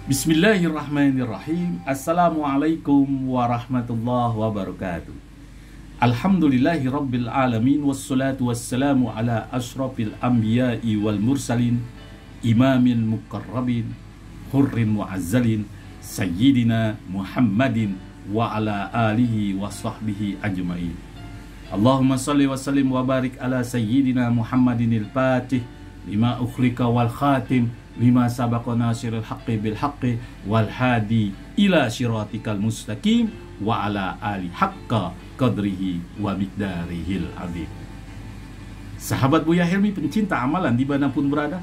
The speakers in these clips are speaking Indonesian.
Bismillahirrahmanirrahim. Assalamualaikum warahmatullahi wabarakatuh. Alhamdulillahi rabbil alamin. Wassalatu wassalamu ala ashrafil anbiya'i wal mursalin, imamil muqarrabin, hurrin mu'azzalin, sayyidina Muhammadin wa ala alihi wa sahbihi ajma'in. Allahumma salli wa sallim wa barik ala sayyidina Muhammadinil fatih lima ukhlika wal khatim lima sabaqa nasiril haqqi bil haqqi wal hadi ila syiratikal mustaqim wa ala ali haqqa qadrihi wa miqdarihil azim. Sahabat Buya Helmi pencinta amalan dimanapun berada,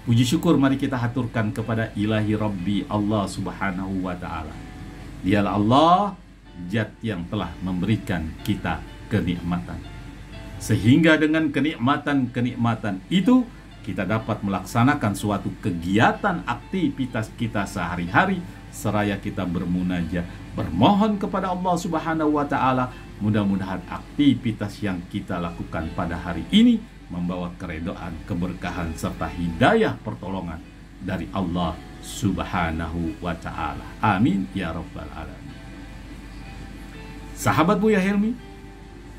puji syukur mari kita haturkan kepada ilahi Rabbi Allah subhanahu wa ta'ala. Dialah Allah, zat yang telah memberikan kita kenikmatan, sehingga dengan kenikmatan itu kita dapat melaksanakan suatu kegiatan aktivitas kita sehari-hari seraya kita bermunajat, bermohon kepada Allah Subhanahu wa taala. Mudah-mudahan aktivitas yang kita lakukan pada hari ini membawa keredaan, keberkahan serta hidayah pertolongan dari Allah Subhanahu wa taala. Amin ya rabbal alamin. Sahabat Buya Helmi,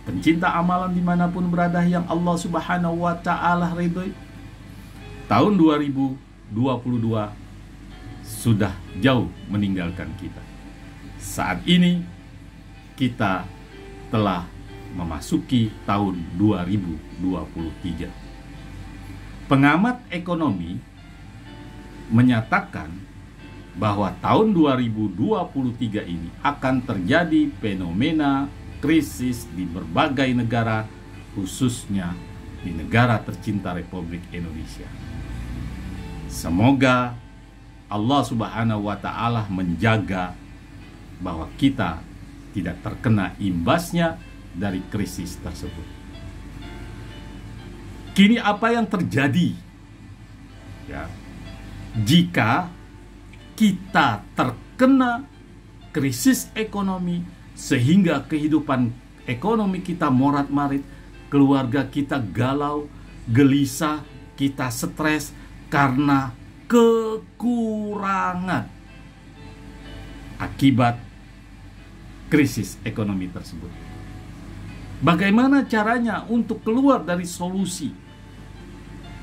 pencinta amalan dimanapun berada yang Allah Subhanahu wa ta'ala ridhoi, tahun 2022 sudah jauh meninggalkan kita. Saat ini kita telah memasuki tahun 2023. Pengamat ekonomi menyatakan bahwa tahun 2023 ini akan terjadi fenomena krisis di berbagai negara, khususnya di negara tercinta Republik Indonesia. Semoga Allah Subhanahu wa ta'ala menjaga bahwa kita tidak terkena imbasnya dari krisis tersebut. Kini apa yang terjadi? Ya, jika kita terkena krisis ekonomi sehingga kehidupan ekonomi kita morat-marit, keluarga kita galau, gelisah, kita stres karena kekurangan akibat krisis ekonomi tersebut. Bagaimana caranya untuk keluar dari solusi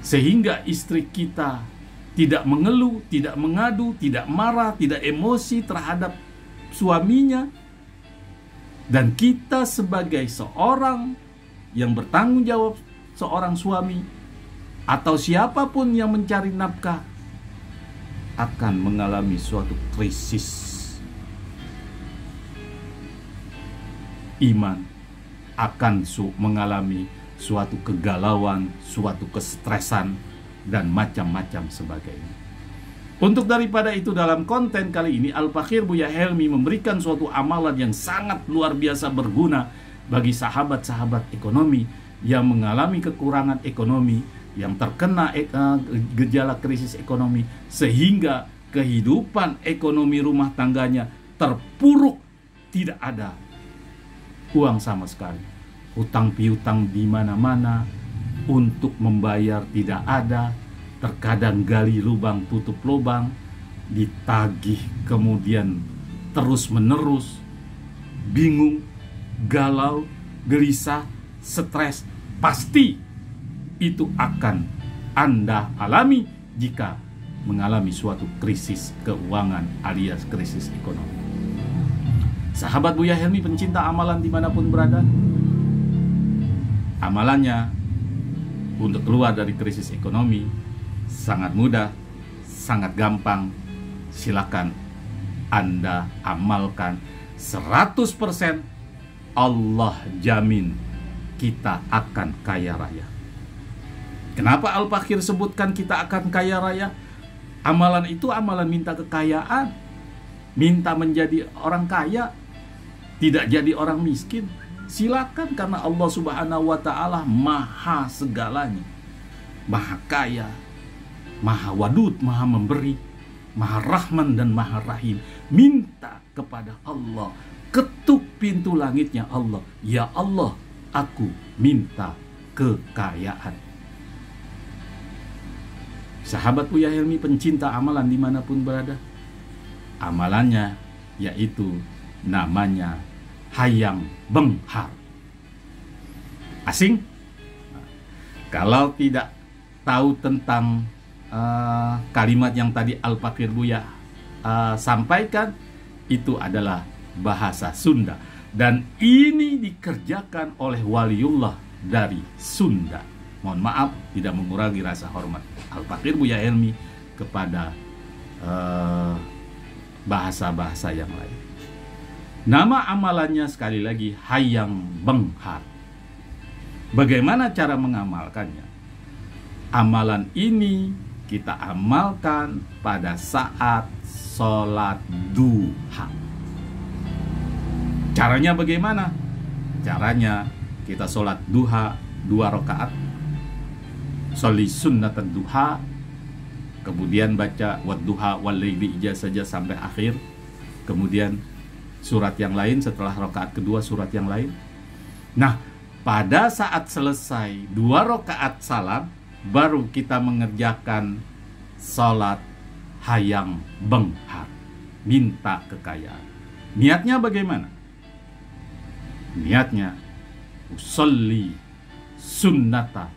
sehingga istri kita tidak mengeluh, tidak mengadu, tidak marah, tidak emosi terhadap suaminya, dan kita sebagai seorang yang bertanggung jawab, seorang suami atau siapapun yang mencari nafkah akan mengalami suatu krisis iman, akan mengalami suatu kegalauan, suatu kestresan dan macam-macam sebagainya. Untuk daripada itu, dalam konten kali ini Al-Fakhir Buya Helmi memberikan suatu amalan yang sangat luar biasa berguna bagi sahabat-sahabat ekonomi yang mengalami kekurangan ekonomi, yang terkena gejala krisis ekonomi, sehingga kehidupan ekonomi rumah tangganya terpuruk, tidak ada uang sama sekali, hutang piutang di mana-mana, untuk membayar tidak ada, terkadang gali lubang tutup lubang, ditagih kemudian terus menerus, bingung, galau, gelisah, stres. Pasti itu akan Anda alami jika mengalami suatu krisis keuangan alias krisis ekonomi. Sahabat Buya Helmi pencinta amalan dimanapun berada, amalannya untuk keluar dari krisis ekonomi sangat mudah, sangat gampang. Silakan Anda amalkan 100%. Allah jamin kita akan kaya raya. Kenapa Al-Fakhir sebutkan kita akan kaya raya? Amalan itu amalan minta kekayaan, minta menjadi orang kaya, tidak jadi orang miskin. Silakan, karena Allah Subhanahu wa ta'ala maha segalanya, maha kaya, maha wadud, maha memberi, maha rahman dan maha rahim. Minta kepada Allah, ketuk pintu langitnya Allah, ya Allah, aku minta kekayaan. Sahabat Buya Helmi pencinta amalan dimanapun berada, amalannya, yaitu namanya hayam benghar. Asing? Kalau tidak tahu tentang kalimat yang tadi Al-Fakir Buya sampaikan, itu adalah bahasa Sunda, dan ini dikerjakan oleh waliullah dari Sunda. Mohon maaf, tidak mengurangi rasa hormat Al-Fakir Buya Helmi kepada bahasa-bahasa yang lain. Nama amalannya sekali lagi hayam benghar. Bagaimana cara mengamalkannya? Amalan ini kita amalkan pada saat sholat duha. Caranya bagaimana? Caranya kita sholat duha 2 rakaat, sholli sunnatan duha, kemudian baca wadduha wal-laili idza saja sampai akhir, kemudian surat yang lain setelah rakaat kedua, surat yang lain. Nah, pada saat selesai 2 rakaat salam, baru kita mengerjakan sholat hayam benghar, minta kekayaan. Niatnya bagaimana? Niatnya usolli sunnata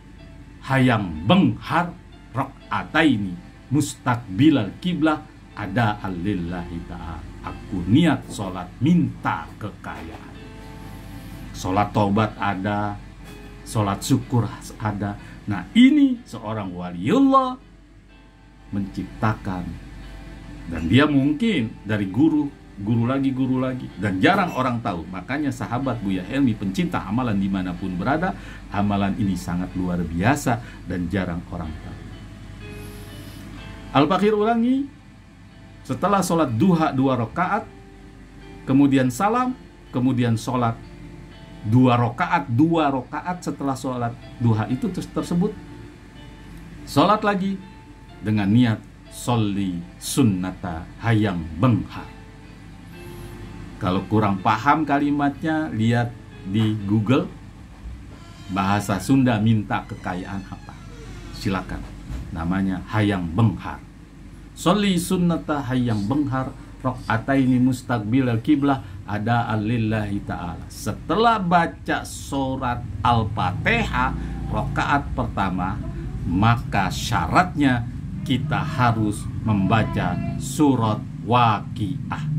hayam benghar rakaataini mustaqbilal kiblah ada alillahi ta'ala. Aku niat sholat minta kekayaan. Sholat taubat ada, sholat syukur ada. Nah, ini seorang waliullah menciptakan, dan dia mungkin dari guru lagi, dan jarang orang tahu. Makanya sahabat Buya Helmi, pencinta amalan dimanapun berada, amalan ini sangat luar biasa dan jarang orang tahu. Al-Fakir ulangi, setelah sholat duha 2 rakaat, kemudian salam, kemudian sholat 2 rakaat setelah sholat duha itu tersebut, sholat lagi dengan niat sholli sunnata hayam benghar. Kalau kurang paham kalimatnya, lihat di Google bahasa Sunda minta kekayaan apa, silakan, namanya hayam benghar. Sholli sunnata hayam benghar rakaataini mustaqbilal kiblah ada alillahi ta'ala. Setelah baca surat Al-Fatihah rakaat pertama, maka syaratnya kita harus membaca surat Waqiah.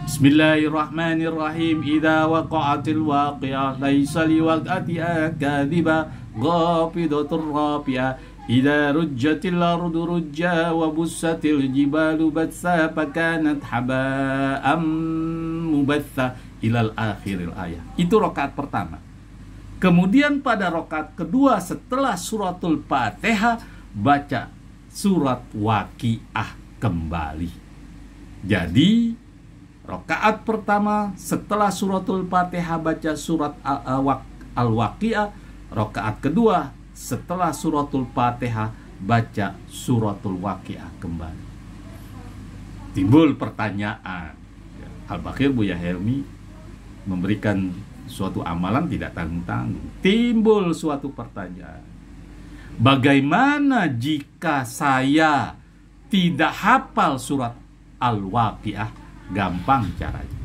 Bismillahirrahmanirrahim. Idza waqa'atil waqi'ah laisa liwaqa'atiha kadhiba ghafidatur rafi'ah. Idza rujjatil ardu rujja wa bussatil jibalu batsa fakanat haba'an mubatsa ilal akhiril ayat. Itu rakaat pertama. Kemudian pada rakaat kedua setelah suratul Fatihah, baca surat Waqiah kembali. Jadi rakaat pertama setelah suratul Fatihah baca surat Al-Waqiah, rakaat kedua setelah suratul Fatihah baca suratul Waqiah kembali. Timbul pertanyaan, Al-Fakir Buya Helmi memberikan suatu amalan tidak tanggung-tanggung. Timbul suatu pertanyaan, bagaimana jika saya tidak hafal surat Al-Waqiah? Gampang caranya.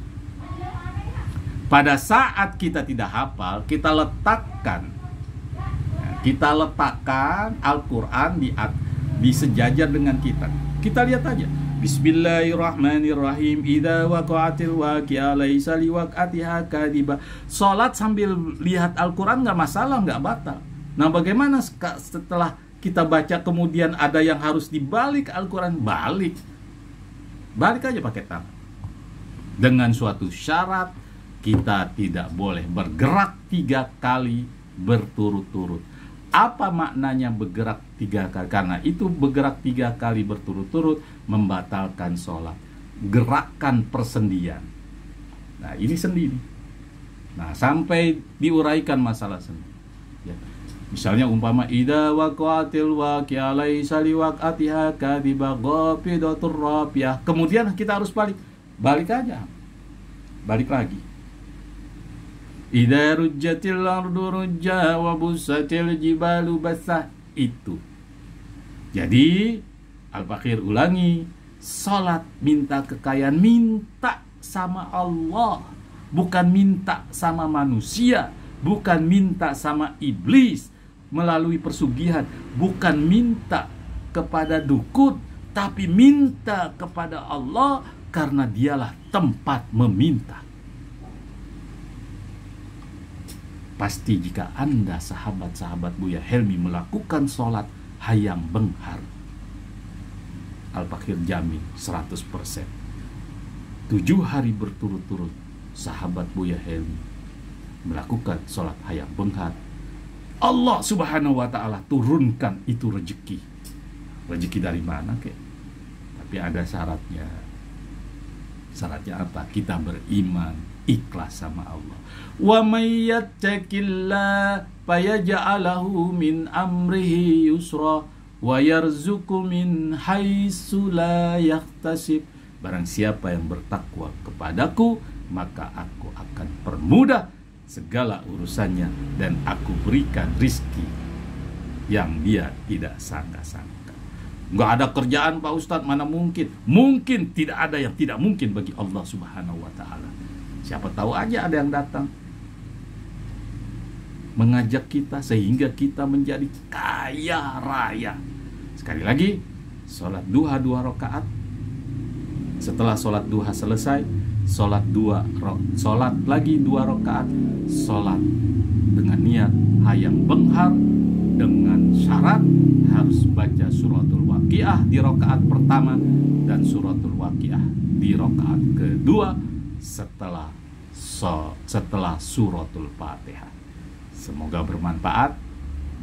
Pada saat kita tidak hafal, kita letakkan Al-Quran di sejajar dengan kita. Kita lihat aja. Bismillahirrahmanirrahim. Idza waqa'atil waqi'ah laisa liwaqa'atiha kadhiba. Salat sambil lihat Al-Quran nggak masalah, nggak batal. Nah, bagaimana setelah kita baca kemudian ada yang harus dibalik Al-Quran? Balik aja pakai tangan. Dengan suatu syarat, kita tidak boleh bergerak 3 kali berturut-turut. Apa maknanya bergerak 3 kali? Karena itu bergerak 3 kali berturut-turut membatalkan sholat. Gerakan persendian. Nah, ini sendi. Nah, sampai diuraikan masalah sendi. Ya. Misalnya umpama idza waqa'atil waqi'ah laisa liwaqa'atiha kadhiba ghafidatur rafi'ah. Kemudian kita harus balik aja. Balik lagi. Idza rujjatil ardu rujja wa bussatil jibalu bassa. Itu. Jadi Al-Fakir ulangi, Salat minta kekayaan, minta sama Allah, bukan minta sama manusia, bukan minta sama iblis melalui persugihan, bukan minta kepada dukun, tapi minta kepada Allah karena dialah tempat meminta. Pasti jika Anda sahabat-sahabat Buya Helmi melakukan sholat hayang benghar, Al-Fakir jamin 100%. 7 hari berturut-turut sahabat Buya Helmi melakukan sholat hayang benghar, Allah subhanahu wa ta'ala turunkan itu rezeki. Rezeki dari mana kek? Tapi ada syaratnya. Syaratnya apa? Kita beriman, ikhlas sama Allah. Wa may yattaqillah fayaj'alahu min amrihi yusra wa yarzuqhu min haitsu la yahtasib. Barang siapa yang bertakwa kepadaku, maka aku akan permudah segala urusannya dan aku berikan rizki yang dia tidak sangka-sangka. Nggak ada kerjaan Pak Ustadz, mana mungkin? Mungkin, tidak ada yang tidak mungkin bagi Allah subhanahu wa ta'ala. Siapa tahu aja ada yang datang mengajak kita sehingga kita menjadi kaya raya. Sekali lagi, sholat duha 2 rakaat. Setelah sholat duha selesai, sholat lagi 2 rakaat, sholat dengan niat hayang benghar, dengan syarat harus baca suratul waqiah di rakaat pertama dan suratul waqiah di rakaat kedua setelah suratul Fatihah. Semoga bermanfaat.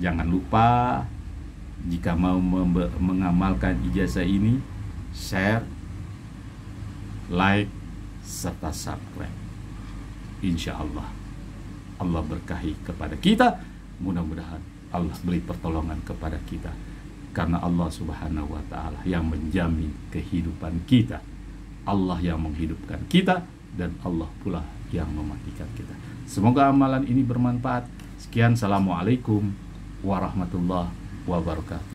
Jangan lupa jika mau mengamalkan ijazah ini, share, like, serta subscribe. Insya Allah Allah berkahi kepada kita. Mudah-mudahan Allah beri pertolongan kepada kita, karena Allah subhanahu wa ta'ala yang menjamin kehidupan kita. Allah yang menghidupkan kita dan Allah pula yang mematikan kita. Semoga amalan ini bermanfaat. Sekian, assalamualaikum warahmatullahi wabarakatuh.